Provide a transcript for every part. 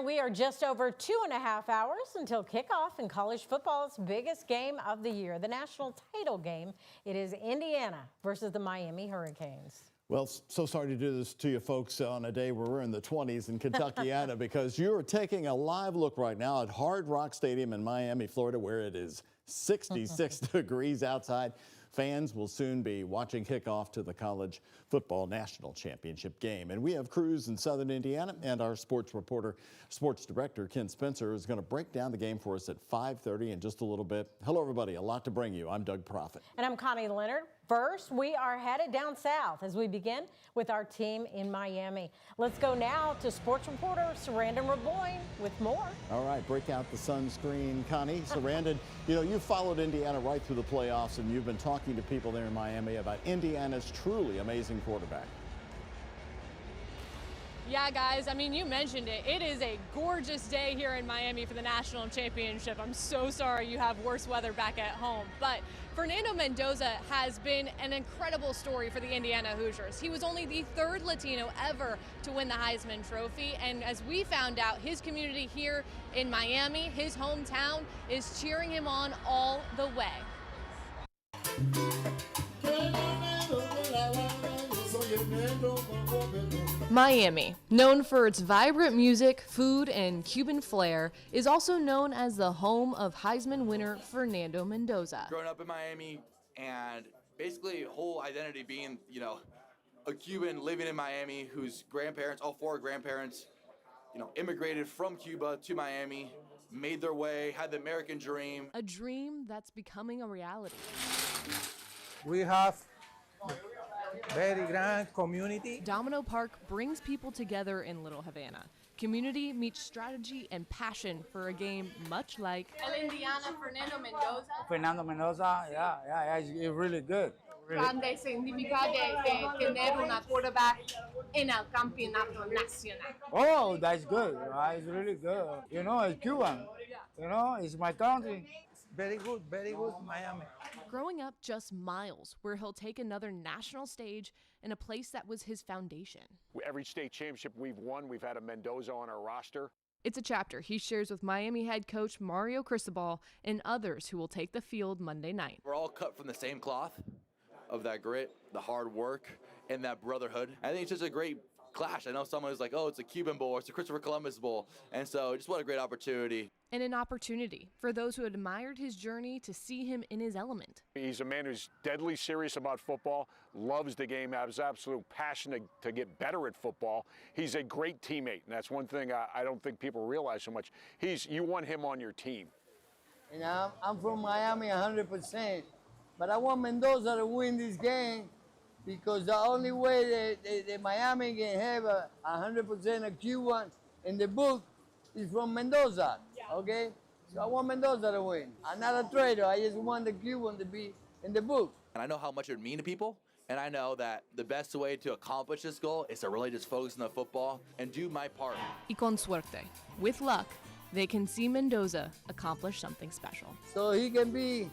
And we are just over 2.5 hours until kickoff in college football's biggest game of the year, the national title game. It is Indiana versus the Miami Hurricanes. Well, so sorry to do this to you folks on a day where we're in the 20s in Kentuckiana because you're taking a live look right now at Hard Rock Stadium in Miami, Florida, where it is 66 degrees outside. Fans will soon be watching kickoff to the college football national championship game. And we have crews in Southern Indiana, and our sports director, Ken Spencer, is going to break down the game for us at 5:30 in just a little bit. Hello, everybody. A lot to bring you. I'm Doug Proffitt. And I'm Connie Leonard. First, we are headed down south as we begin with our team in Miami. Let's go now to sports reporter Sarandon Raboyne with more. All right, break out the sunscreen, Connie. Sarandon, you've followed Indiana right through the playoffs, and you've been talking to people there in Miami about Indiana's truly amazing quarterback. Yeah, guys, I mean, you mentioned it. It is a gorgeous day here in Miami for the national championship. I'm so sorry you have worse weather back at home. But Fernando Mendoza has been an incredible story for the Indiana Hoosiers. He was only the third Latino ever to win the Heisman Trophy. And as we found out, his community here in Miami, his hometown, is cheering him on all the way. Miami, known for its vibrant music, food, and Cuban flair, is also known as the home of Heisman winner Fernando Mendoza. Growing up in Miami and basically whole identity being, a Cuban living in Miami whose grandparents, all four grandparents, immigrated from Cuba to Miami, made their way, had the American dream. A dream that's becoming a reality. We have very grand community. Domino Park brings people together in Little Havana. Community meets strategy and passion for a game much like El Indiana Fernando Mendoza. Fernando Mendoza, yeah, he's really good. Really. Grande significa de tener una quarterback en el campeonato nacional. Oh, that's good. It's really good. It's Cuban. It's my country. Very good, Miami. Growing up just miles, where he'll take another national stage in a place that was his foundation. Every state championship we've won, we've had a Mendoza on our roster. It's a chapter he shares with Miami head coach Mario Cristobal and others who will take the field Monday night. We're all cut from the same cloth of that grit, the hard work, and that brotherhood. I think it's just a great clash. I know someone who's like, oh, it's a Cuban Bowl, it's a Christopher Columbus Bowl. And so just what a great opportunity. And an opportunity for those who admired his journey to see him in his element. He's a man who's deadly serious about football, loves the game, has absolute passion to get better at football. He's a great teammate, and that's one thing I don't think people realize so much. You want him on your team. I'm from Miami 100%, but I want Mendoza to win this game because the only way that Miami can have 100% of Cubans in the book is from Mendoza, okay? So I want Mendoza to win. I'm not a traitor. I just want the Cuban to be in the book. And I know how much it would mean to people, and I know that the best way to accomplish this goal is to really just focus on the football and do my part. Y con suerte, with luck, they can see Mendoza accomplish something special. So he can be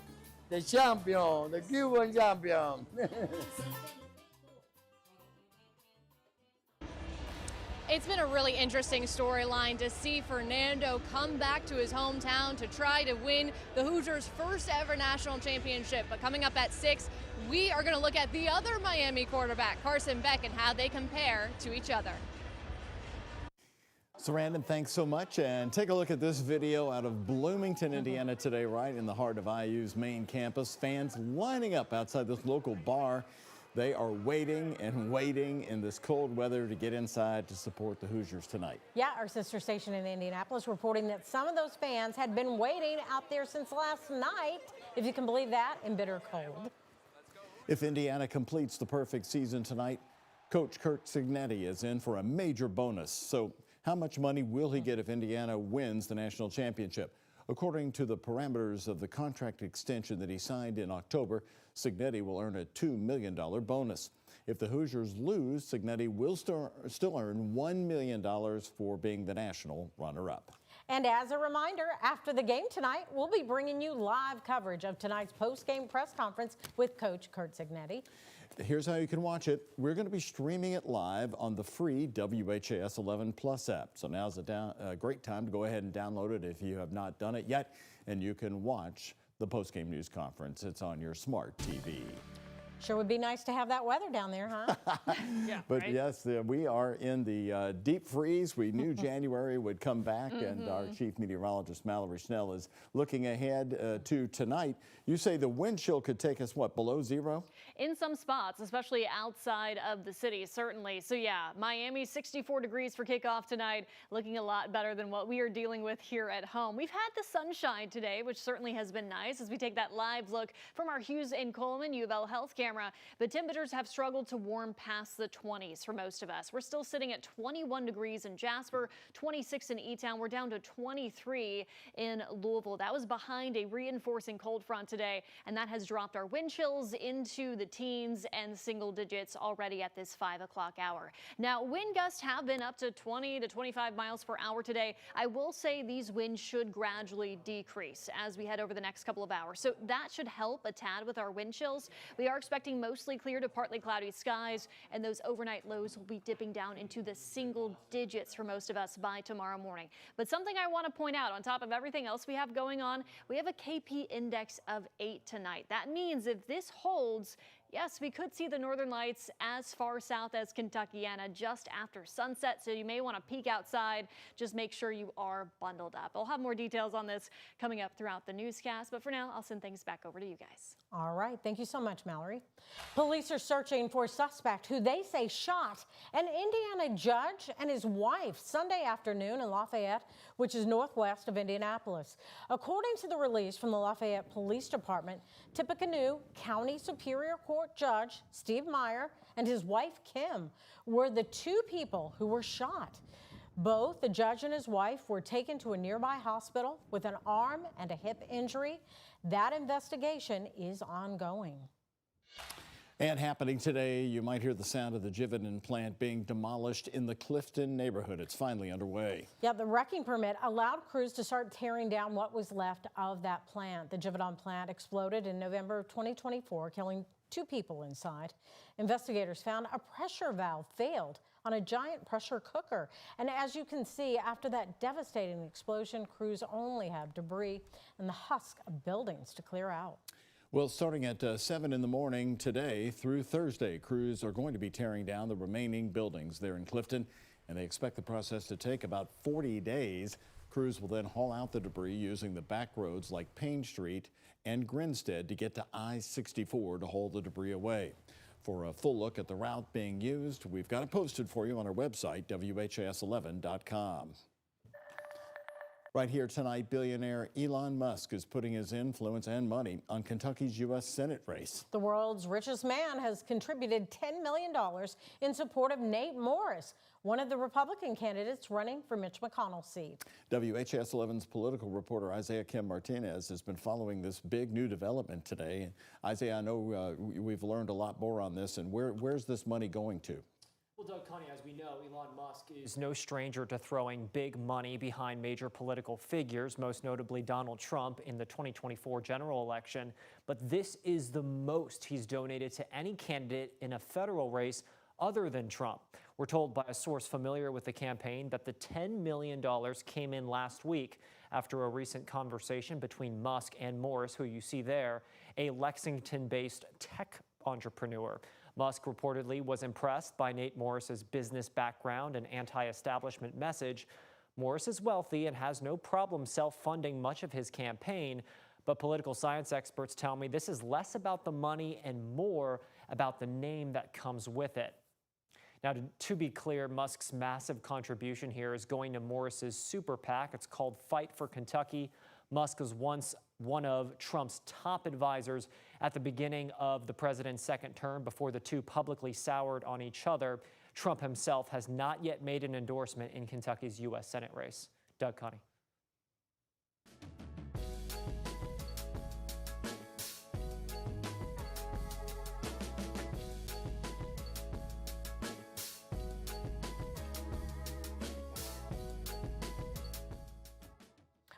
the champion, the Cuban champion. It's been a really interesting storyline to see Fernando come back to his hometown to try to win the Hoosiers' first ever national championship. But coming up at 6, we are going to look at the other Miami quarterback, Carson Beck, and how they compare to each other. Sarandon, thanks so much. And take a look at this video out of Bloomington, Indiana today, right in the heart of IU's main campus. Fans lining up outside this local bar. They are waiting and waiting in this cold weather to get inside to support the Hoosiers tonight. Yeah, our sister station in Indianapolis reporting that some of those fans had been waiting out there since last night, if you can believe that, in bitter cold. If Indiana completes the perfect season tonight, Coach Kurt Cignetti is in for a major bonus. So how much money will he get if Indiana wins the national championship? According to the parameters of the contract extension that he signed in October, Cignetti will earn a $2 million bonus. If the Hoosiers lose, Cignetti will still earn $1 million for being the national runner-up. And as a reminder, after the game tonight, we'll be bringing you live coverage of tonight's post-game press conference with Coach Curt Cignetti. Here's how you can watch it. We're going to be streaming it live on the free WHAS 11 Plus app. So now's a great time to go ahead and download it if you have not done it yet, and you can watch the post-game news conference. It's on your smart TV. Sure would be nice to have that weather down there, huh? Yeah, But right? yes, we are in the deep freeze. We knew January would come back, and our chief meteorologist, Mallory Schnell, is looking ahead to tonight. You say the wind chill could take us, what, below zero? In some spots, especially outside of the city, certainly. So yeah, Miami, 64 degrees for kickoff tonight, looking a lot better than what we are dealing with here at home. We've had the sunshine today, which certainly has been nice as we take that live look from our Hughes and Coleman U of L Health camera. But temperatures have struggled to warm past the 20s for most of us. We're still sitting at 21 degrees in Jasper, 26 in E-Town. We're down to 23 in Louisville. That was behind a reinforcing cold front today, and that has dropped our wind chills into the teens and single digits already at this 5 o'clock hour. Now, wind gusts have been up to 20 to 25 miles per hour today. I will say these winds should gradually decrease as we head over the next couple of hours. So that should help a tad with our wind chills. We are expecting mostly clear to partly cloudy skies, and those overnight lows will be dipping down into the single digits for most of us by tomorrow morning. But something I want to point out, on top of everything else we have going on, we have a KP index of 8 tonight. That means if this holds, yes, we could see the northern lights as far south as Kentuckiana just after sunset, so you may want to peek outside. Just make sure you are bundled up. I'll have more details on this coming up throughout the newscast, but for now, I'll send things back over to you guys. All right. Thank you so much, Mallory. Police are searching for a suspect who they say shot an Indiana judge and his wife Sunday afternoon in Lafayette, which is northwest of Indianapolis. According to the release from the Lafayette Police Department, Tippecanoe County Superior Court Judge Steve Meyer and his wife Kim were the two people who were shot. Both the judge and his wife were taken to a nearby hospital with an arm and a hip injury. That investigation is ongoing. And happening today, you might hear the sound of the Givaudan plant being demolished in the Clifton neighborhood. It's finally underway. Yeah, the wrecking permit allowed crews to start tearing down what was left of that plant. The Givaudan plant exploded in November of 2024, killing 2 people inside. Investigators found a pressure valve failed on a giant pressure cooker. And as you can see, after that devastating explosion, crews only have debris and the husk of buildings to clear out. Well, starting at 7 in the morning today through Thursday, crews are going to be tearing down the remaining buildings there in Clifton, and they expect the process to take about 40 days. Crews will then haul out the debris using the back roads like Payne Street and Grinstead to get to I-64 to haul the debris away. For a full look at the route being used, we've got it posted for you on our website, WHAS11.com. Right here tonight, billionaire Elon Musk is putting his influence and money on Kentucky's U.S. Senate race. The world's richest man has contributed $10 million in support of Nate Morris, one of the Republican candidates running for Mitch McConnell's seat. WHAS 11's political reporter Isaiah Kim Martinez has been following this big new development today. Isaiah, I know we've learned a lot more on this, and where's this money going to? Well, Doug, Connie, as we know, Elon Musk is no stranger to throwing big money behind major political figures, most notably Donald Trump in the 2024 general election. But this is the most he's donated to any candidate in a federal race other than Trump. We're told by a source familiar with the campaign that the $10 million came in last week after a recent conversation between Musk and Morris, who you see there, a Lexington-based tech entrepreneur. Musk reportedly was impressed by Nate Morris's business background and anti-establishment message. Morris is wealthy and has no problem self-funding much of his campaign, but political science experts tell me this is less about the money and more about the name that comes with it. Now, to be clear, Musk's massive contribution here is going to Morris's super PAC. It's called Fight for Kentucky. Musk was once one of Trump's top advisors at the beginning of the president's second term before the two publicly soured on each other. Trump himself has not yet made an endorsement in Kentucky's U.S. Senate race. Doug, Connie.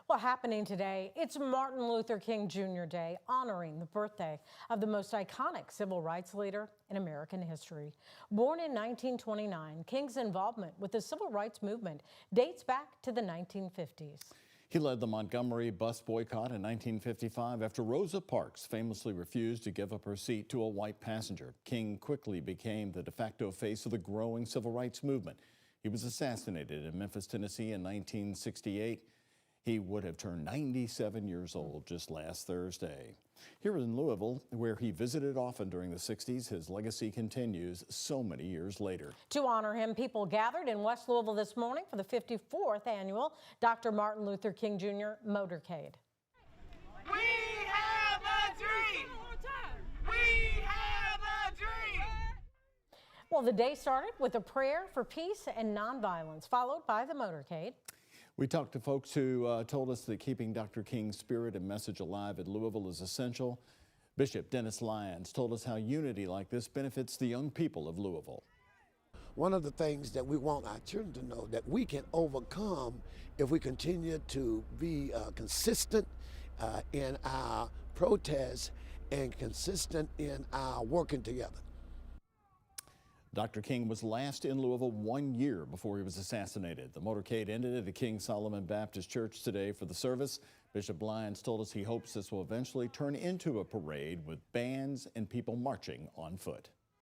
Well, happening today, it's Martin Luther King Jr. Day, honoring the birthday of the most iconic civil rights leader in American history. Born in 1929, King's involvement with the civil rights movement dates back to the 1950s. He led the Montgomery bus boycott in 1955 after Rosa Parks famously refused to give up her seat to a white passenger. King quickly became the de facto face of the growing civil rights movement. He was assassinated in Memphis, Tennessee in 1968. He would have turned 97 years old just last Thursday. Here in Louisville, where he visited often during the 60s, his legacy continues so many years later. To honor him, people gathered in West Louisville this morning for the 54th annual Dr. Martin Luther King Jr. Motorcade. We have a dream! We have a dream! Well, the day started with a prayer for peace and nonviolence, followed by the motorcade. We talked to folks who told us that keeping Dr. King's spirit and message alive at Louisville is essential. Bishop Dennis Lyons told us how unity like this benefits the young people of Louisville. One of the things that we want our children to know that we can overcome if we continue to be consistent in our protests and consistent in our working together. Dr. King was last in Louisville 1 year before he was assassinated. The motorcade ended at the King Solomon Baptist Church today for the service. Bishop Lyons told us he hopes this will eventually turn into a parade with bands and people marching on foot.